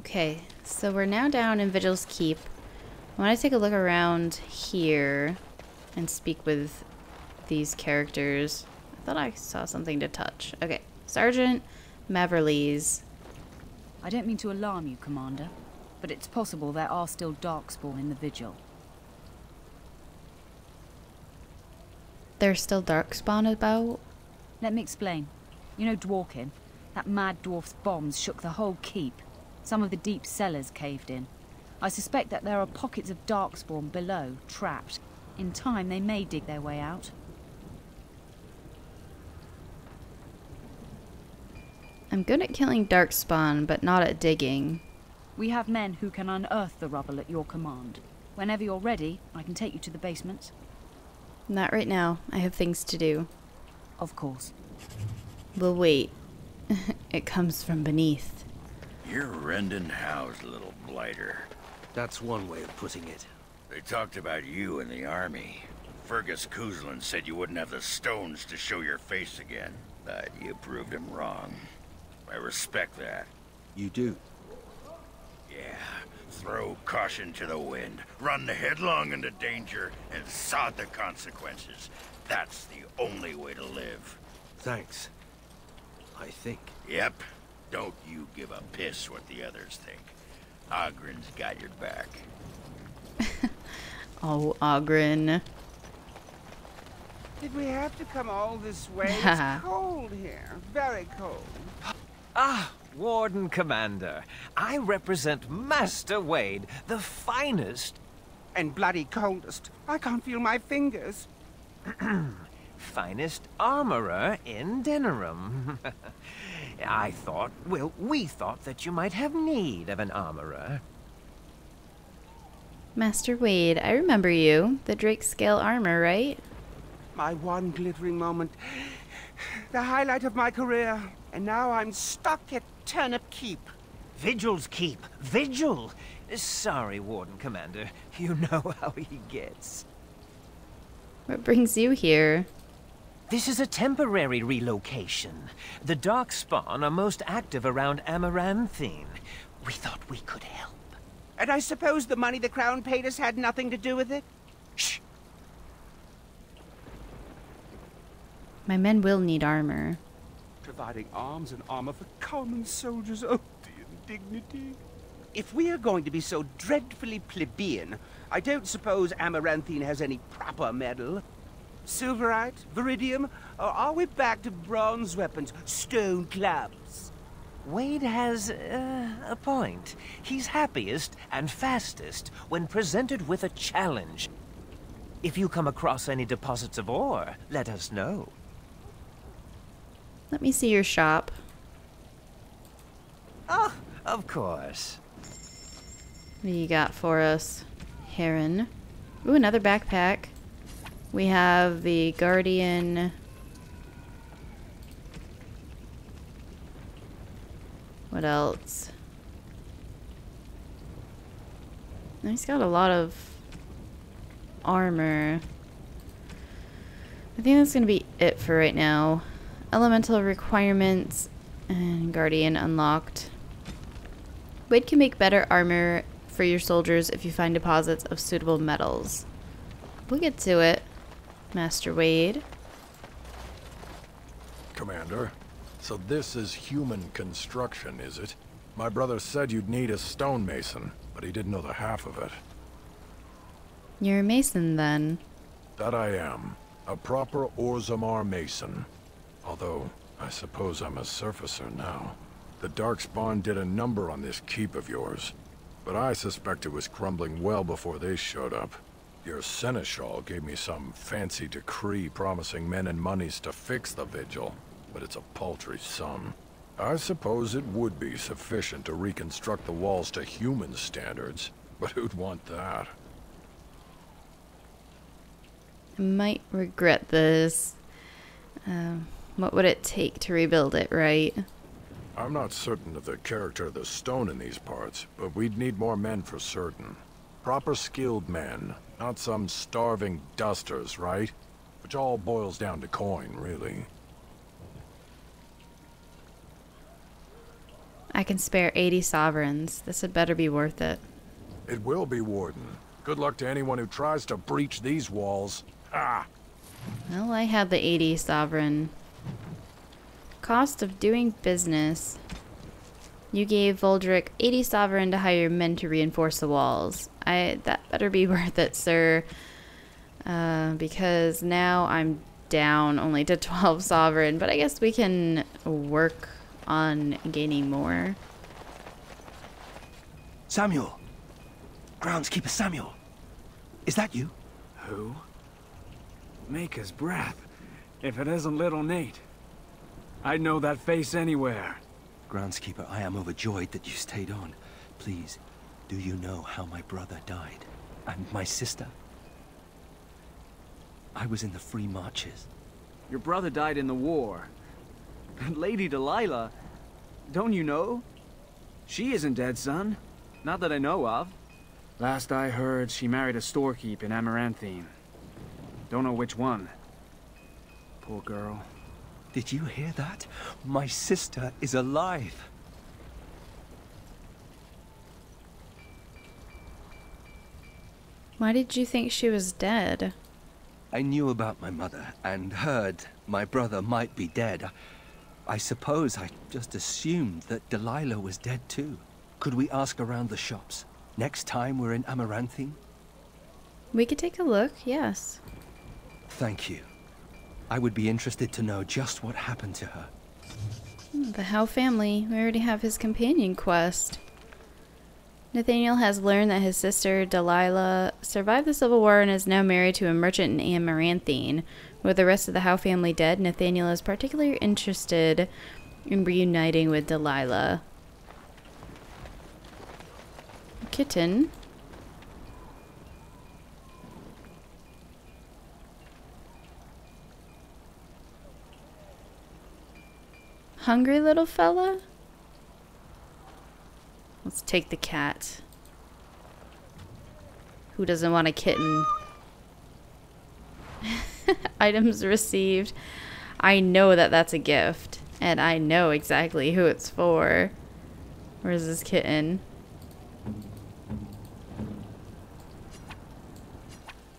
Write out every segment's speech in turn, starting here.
Okay, so we're now down in Vigil's Keep. I want to take a look around here and speak with these characters. I thought I saw something to touch. Okay, Sergeant Maverleys. I don't mean to alarm you, Commander, but it's possible there are still darkspawn in the Vigil. There's still darkspawn about? Let me explain. You know Dworkin? That mad dwarf's bombs shook the whole keep. Some of the deep cellars caved in. I suspect that there are pockets of darkspawn below, trapped. In time, they may dig their way out. I'm good at killing darkspawn, but not at digging. We have men who can unearth the rubble at your command. Whenever you're ready, I can take you to the basements. Not right now. I have things to do. Of course. We'll wait. It comes from beneath. You're rending house, little blighter. That's one way of putting it. They talked about you in the army. Fergus Kuzlin said you wouldn't have the stones to show your face again, but you proved him wrong. I respect that. You do? Yeah. Throw caution to the wind, run headlong into danger, and sod the consequences. That's the only way to live. Thanks. I think. Yep. Don't you give a piss what the others think. Ogren's got your back. Oh, Ogren. Did we have to come all this way? It's cold here. Very cold. Ah, Warden Commander. I represent Master Wade, the finest... And bloody coldest. I can't feel my fingers. finest armorer in Denerim. I thought, well, we thought that you might have need of an armorer. Master Wade, I remember you. The Drake scale armor, right? My one glittering moment. The highlight of my career. And now I'm stuck at Turnip Keep. Vigil's Keep. Vigil! Sorry, Warden Commander. You know how he gets. What brings you here? This is a temporary relocation. The darkspawn are most active around Amaranthine. We thought we could help. And I suppose the money the Crown paid us had nothing to do with it? Shh! My men will need armor. Providing arms and armor for common soldiers. Oh, the indignity. If we are going to be so dreadfully plebeian, I don't suppose Amaranthine has any proper metal. Silverite? Viridium? Or are we back to bronze weapons? Stone clubs? Wade has a point. He's happiest and fastest when presented with a challenge. If you come across any deposits of ore, let us know. Let me see your shop. Oh, of course. What do you got for us, Heron? Ooh, another backpack. We have the Guardian. What else? He's got a lot of armor. I think that's going to be it for right now. Elemental requirements and Guardian unlocked. Wade can make better armor for your soldiers if you find deposits of suitable metals. We'll get to it, Master Wade. Commander, so this is human construction, is it? My brother said you'd need a stonemason, but he didn't know the half of it. You're a mason, then? That I am. A proper Orzammar mason. Although, I suppose I'm a surfacer now. The Darkspawn did a number on this keep of yours, but I suspect it was crumbling well before they showed up. Your seneschal gave me some fancy decree promising men and monies to fix the vigil, but it's a paltry sum. I suppose it would be sufficient to reconstruct the walls to human standards, but who'd want that? I might regret this. What would it take to rebuild it, right? I'm not certain of the character of the stone in these parts, but we'd need more men for certain. Proper skilled men, not some starving dusters, right? Which all boils down to coin, really. I can spare 80 sovereigns. This had better be worth it. It will be, Warden. Good luck to anyone who tries to breach these walls. Ah! Well, I had the 80 sovereign. Cost of doing business. You gave Voldrick 80 sovereign to hire men to reinforce the walls. That better be worth it, sir. Because now I'm down only to 12 sovereign, but I guess we can work on gaining more. Samuel! Groundskeeper Samuel! Is that you? Who? Maker's breath. If it isn't little Nate. I'd know that face anywhere. Groundskeeper, I am overjoyed that you stayed on. Please, do you know how my brother died? And my sister? I was in the Free Marches. Your brother died in the war. And Lady Delilah, don't you know? She isn't dead, son. Not that I know of. Last I heard, she married a storekeep in Amaranthine. Don't know which one. Poor girl. Did you hear that? My sister is alive. Why did you think she was dead? I knew about my mother and heard my brother might be dead. I suppose I just assumed that Delilah was dead too. Could we ask around the shops next time we're in Amaranthine? We could take a look, yes. Thank you. I would be interested to know just what happened to her. The Howe family. We already have his companion quest. Nathaniel has learned that his sister, Delilah, survived the Civil War and is now married to a merchant in Amaranthine. With the rest of the Howe family dead, Nathaniel is particularly interested in reuniting with Delilah. Kitten. Hungry little fella? Let's take the cat. Who doesn't want a kitten? Items received. I know that that's a gift. And I know exactly who it's for. Where's this kitten?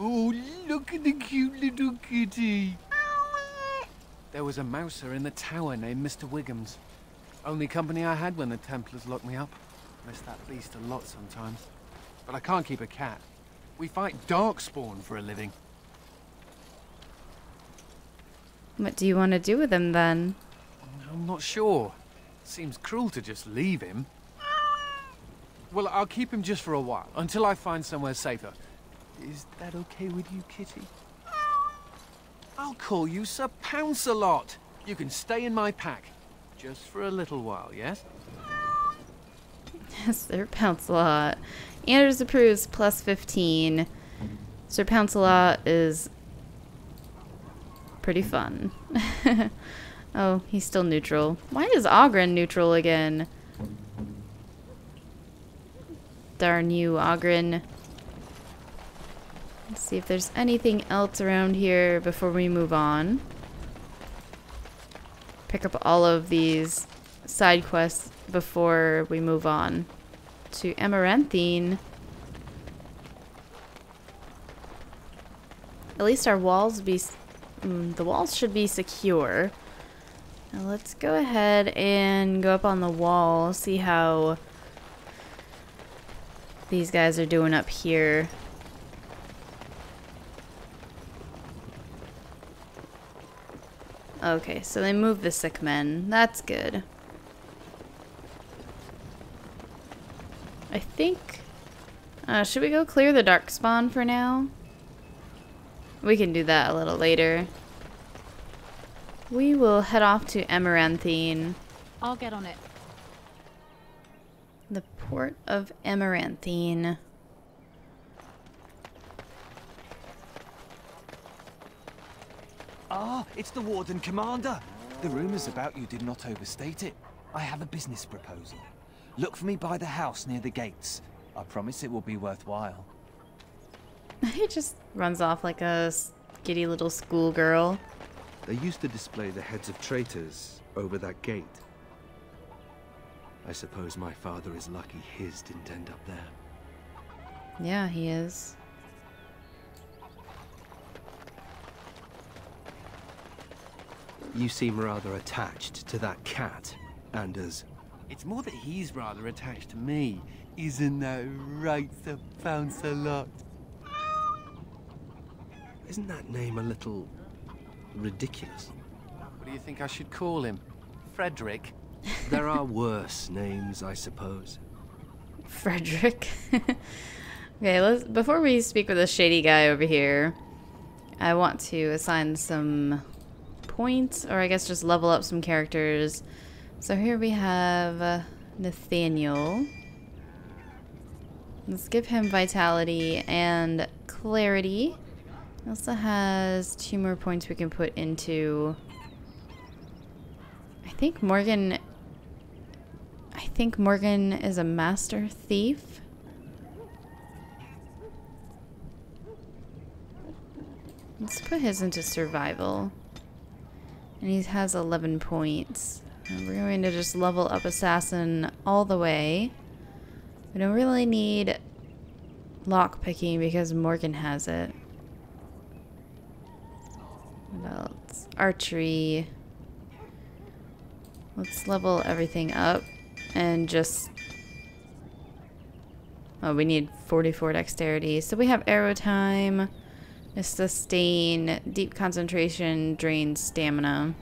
Oh, look at the cute little kitty. There was a mouser in the tower named Mr. Wiggums. Only company I had when the Templars locked me up. Miss that beast a lot sometimes. But I can't keep a cat. We fight darkspawn for a living. What do you want to do with him then? I'm not sure. Seems cruel to just leave him. Well, I'll keep him just for a while, until I find somewhere safer. Is that okay with you, kitty? I'll call you Sir Pounce-a-lot. You can stay in my pack. Just for a little while, yes? Sir Pounce-a-lot. Anders approves plus 15. Sir Pounce-a-lot is pretty fun. Oh, he's still neutral. Why is Oghren neutral again? Darn you, Oghren. Let's see if there's anything else around here before we move on. Pick up all of these side quests before we move on to Amaranthine. At least our walls the walls should be secure. Now let's go ahead and go up on the wall, see how these guys are doing up here. Okay, so they moved the sick men. That's good. I think... should we go clear the darkspawn for now? We can do that a little later. We will head off to Amaranthine. I'll get on it. The port of Amaranthine. Ah, it's the Warden Commander. The rumors about you did not overstate it. I have a business proposal. Look for me by the house near the gates. I promise it will be worthwhile. He just runs off like a giddy little schoolgirl. They used to display the heads of traitors over that gate. I suppose my father is lucky his didn't end up there. Yeah, he is. You seem rather attached to that cat, Anders. It's more that he's rather attached to me. Isn't that right, Sir Pounce-a-lot? Isn't that name a little ridiculous? What do you think I should call him? Frederick? There are worse names, I suppose. Frederick. Okay, before we speak with this shady guy over here, I want to assign some points, or I guess just level up some characters. So here we have Nathaniel. Let's give him vitality and clarity. He also has 2 more points we can put into... I think Morgan is a master thief. Let's put his into survival. And he has 11 points. And we're going to just level up assassin all the way. We don't really need lockpicking because Morgan has it. What else? Archery. Let's level everything up and just... Oh, we need 44 dexterity. So we have arrow time, sustain, deep concentration, drains stamina.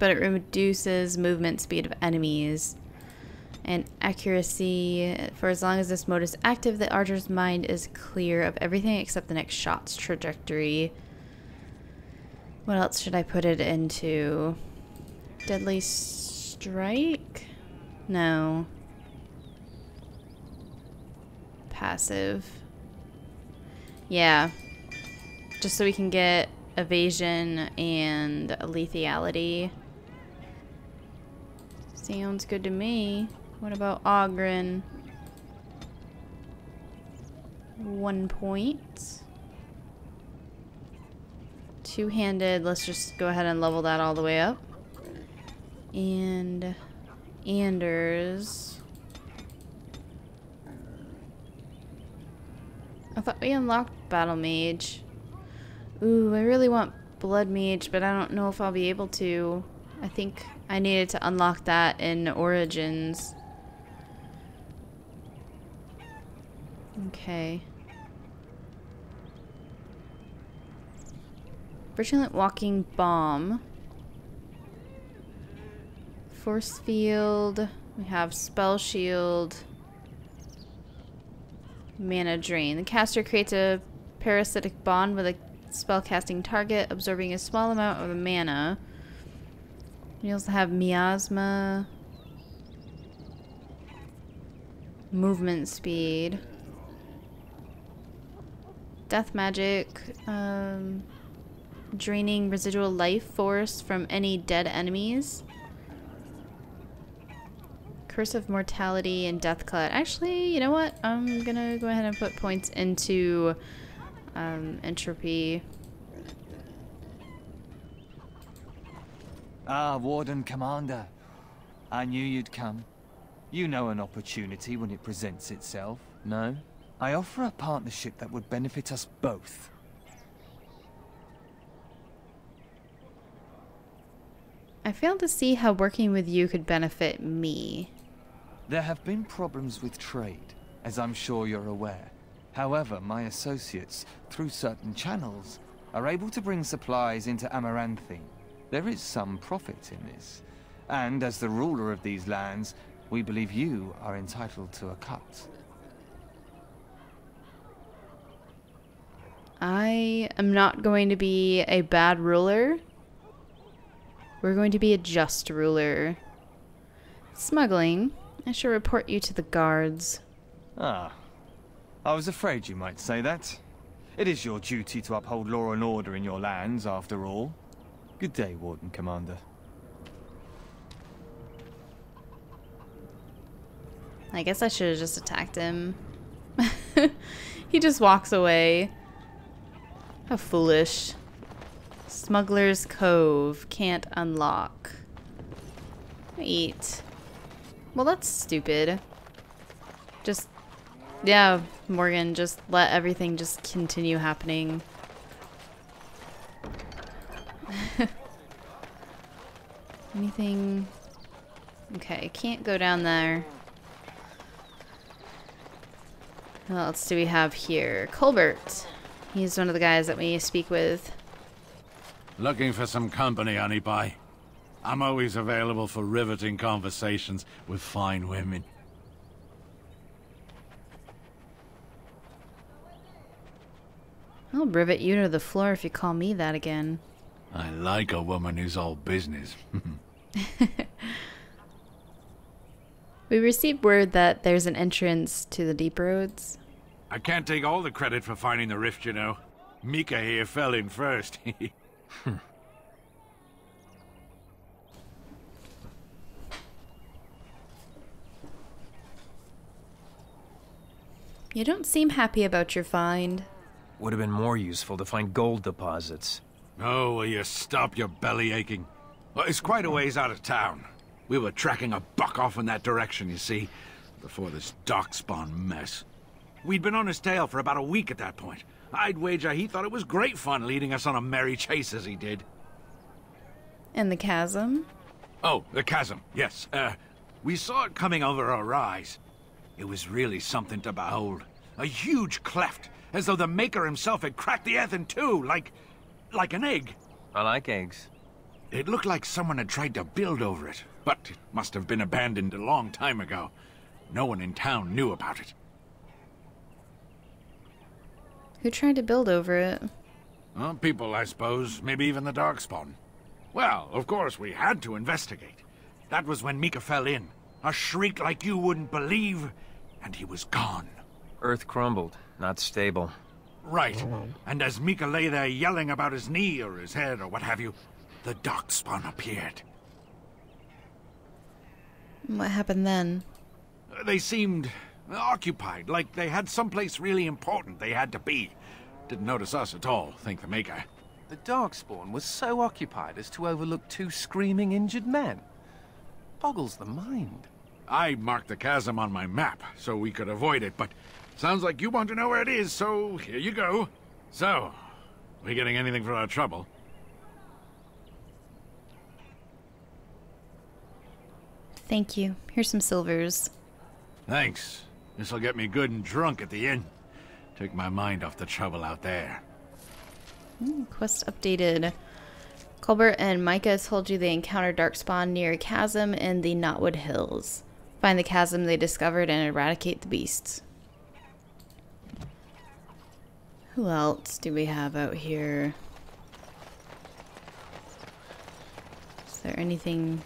But it reduces movement speed of enemies. And accuracy. For as long as this mode is active, the archer's mind is clear of everything except the next shot's trajectory. What else should I put it into? Deadly strike? No. Passive. Yeah. Just so we can get evasion and lethality. Sounds good to me. What about Ogren? 1 point. Two-handed. Let's just go ahead and level that all the way up. And Anders. I thought we unlocked Battle Mage. Ooh, I really want Blood Mage, but I don't know if I'll be able to. I think I needed to unlock that in Origins. Okay. Vigilant Walking Bomb. Force Field. We have Spell Shield. Mana Drain. The caster creates a parasitic bond with a spellcasting target, absorbing a small amount of the mana. We also have Miasma. Movement Speed. Death Magic. Draining residual life force from any dead enemies. Curse of Mortality and Death Cloud. Actually, you know what? I'm gonna go ahead and put points into entropy. Ah, Warden Commander. I knew you'd come. You know an opportunity when it presents itself, no? I offer a partnership that would benefit us both. I fail to see how working with you could benefit me. There have been problems with trade, as I'm sure you're aware. However, my associates, through certain channels, are able to bring supplies into Amaranthine. There is some profit in this. And as the ruler of these lands, we believe you are entitled to a cut. I am not going to be a bad ruler. We're going to be a just ruler. Smuggling. I shall report you to the guards. Ah. I was afraid you might say that. It is your duty to uphold law and order in your lands, after all. Good day, Warden Commander. I guess I should have just attacked him. He just walks away. How foolish. Smuggler's Cove. Can't unlock. Eat. Well, that's stupid. Just, yeah, Morgan, just let everything just continue happening. Anything? Okay, can't go down there. What else do we have here? Colbert. He's one of the guys that we speak with. Looking for some company, honey pie? I'm always available for riveting conversations with fine women. I'll rivet you to the floor if you call me that again. I like a woman who's all business. We received word that there's an entrance to the deep roads. I can't take all the credit for finding the rift, you know. Mika here fell in first. You don't seem happy about your find. Would have been more useful to find gold deposits. Oh, will you stop your belly aching? Well, it's quite a ways out of town. We were tracking a buck off in that direction, you see, before this darkspawn mess. We'd been on his tail for about a week at that point. I'd wager he thought it was great fun leading us on a merry chase as he did. And the chasm? Oh, the chasm, yes. We saw it coming over a rise. It was really something to behold. A huge cleft, as though the Maker himself had cracked the earth in two, like an egg. I like eggs. It looked like someone had tried to build over it, but it must have been abandoned a long time ago. No one in town knew about it. Who tried to build over it? Well, people, I suppose. Maybe even the darkspawn. Well, of course, we had to investigate. That was when Mika fell in. A shriek like you wouldn't believe, and he was gone. Earth crumbled, not stable. Right. And as Mika lay there yelling about his knee or his head or what have you, the darkspawn appeared. What happened then? They seemed occupied, like they had someplace really important they had to be. Didn't notice us at all, thank the Maker. The darkspawn was so occupied as to overlook two screaming injured men. Boggles the mind. I marked the chasm on my map so we could avoid it, but sounds like you want to know where it is, so here you go. So, we getting anything for our trouble? Thank you. Here's some silvers. Thanks. This'll get me good and drunk at the inn. Take my mind off the trouble out there. Quest updated. Colbert and Micah told you they encountered darkspawn near a chasm in the Knotwood Hills. Find the chasm they discovered and eradicate the beasts. Who else do we have out here? Is there anything?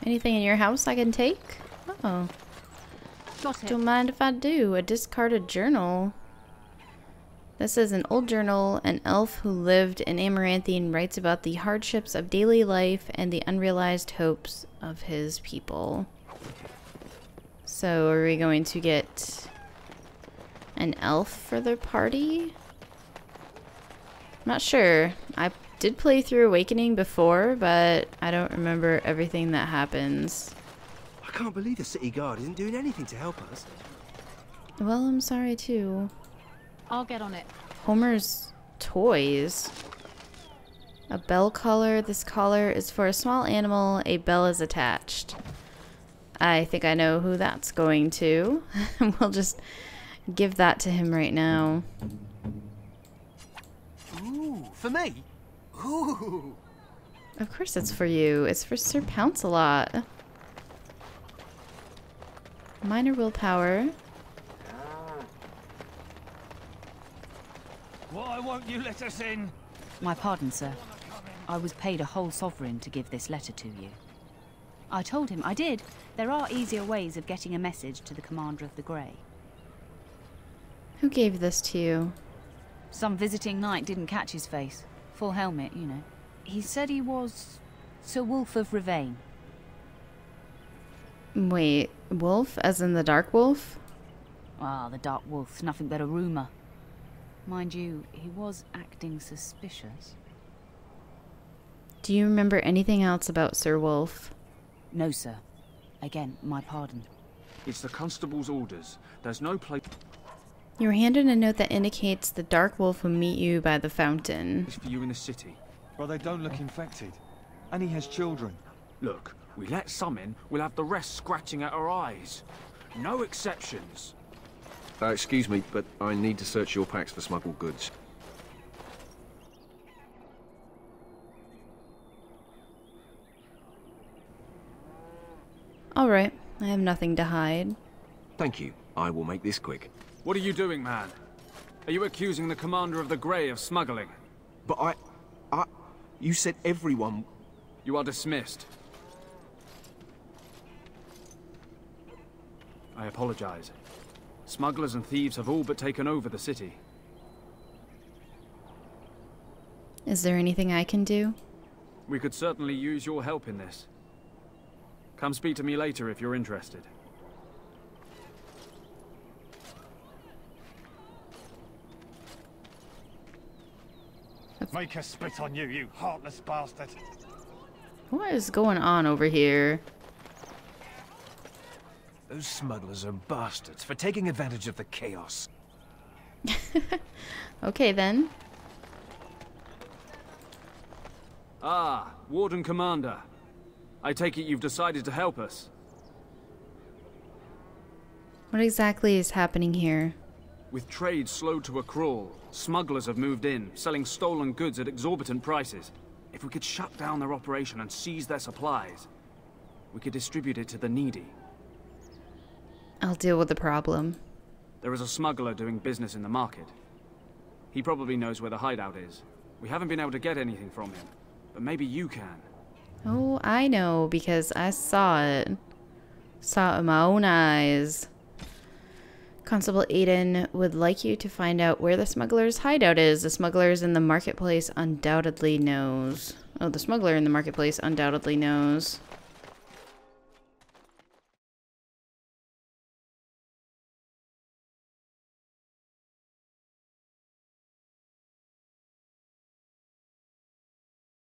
Anything in your house I can take? Oh. Got it. Don't mind if I do. A discarded journal. This is an old journal. An elf who lived in Amaranthine writes about the hardships of daily life and the unrealized hopes of his people. So are we going to get an elf for the party? I'm not sure. I did play through Awakening before, but I don't remember everything that happens. I can't believe the city guard isn't doing anything to help us. Well, I'm sorry too. I'll get on it. Homer's toys. A bell collar. This collar is for a small animal. A bell is attached. I think I know who that's going to. We'll just give that to him right now. Ooh, for me? Ooh. Of course it's for you. It's for Sir Pounce-a-lot. Minor willpower. Why won't you let us in? My pardon, sir. I was paid a whole sovereign to give this letter to you. I told him I did. There are easier ways of getting a message to the commander of the Grey. Who gave this to you? Some visiting knight didn't catch his face. Full helmet, you know. He said he was Sir Wolf of Ravain. Wait, wolf? As in the dark wolf? Ah, the Dark Wolf's nothing but a rumour. Mind you, he was acting suspicious. Do you remember anything else about Sir Wolf? No, sir. Again, my pardon. It's the constable's orders. There's no place You were handed a note that indicates the Dark Wolf will meet you by the fountain. for you in the city. Well, they don't look infected. And he has children. Look, we let some in, we'll have the rest scratching at our eyes. No exceptions. Excuse me, but I need to search your packs for smuggled goods. Alright, I have nothing to hide. Thank you. I will make this quick. What are you doing, man? Are you accusing the commander of the Grey of smuggling? But you said everyone... You are dismissed. I apologize. Smugglers and thieves have all but taken over the city. Is there anything I can do? We could certainly use your help in this. Come speak to me later if you're interested. Make us spit on you, you heartless bastard. What is going on over here? Those smugglers are bastards for taking advantage of the chaos. Okay then. Ah, Warden Commander. I take it you've decided to help us. What exactly is happening here? With trade slowed to a crawl, smugglers have moved in, selling stolen goods at exorbitant prices. If we could shut down their operation and seize their supplies, we could distribute it to the needy. I'll deal with the problem. There is a smuggler doing business in the market. He probably knows where the hideout is. We haven't been able to get anything from him, but maybe you can. Oh, I know, because I saw it. Saw it with my own eyes. Constable Aiden would like you to find out where the smuggler's hideout is. The smuggler's in the marketplace undoubtedly knows. Oh, the smuggler in the marketplace undoubtedly knows.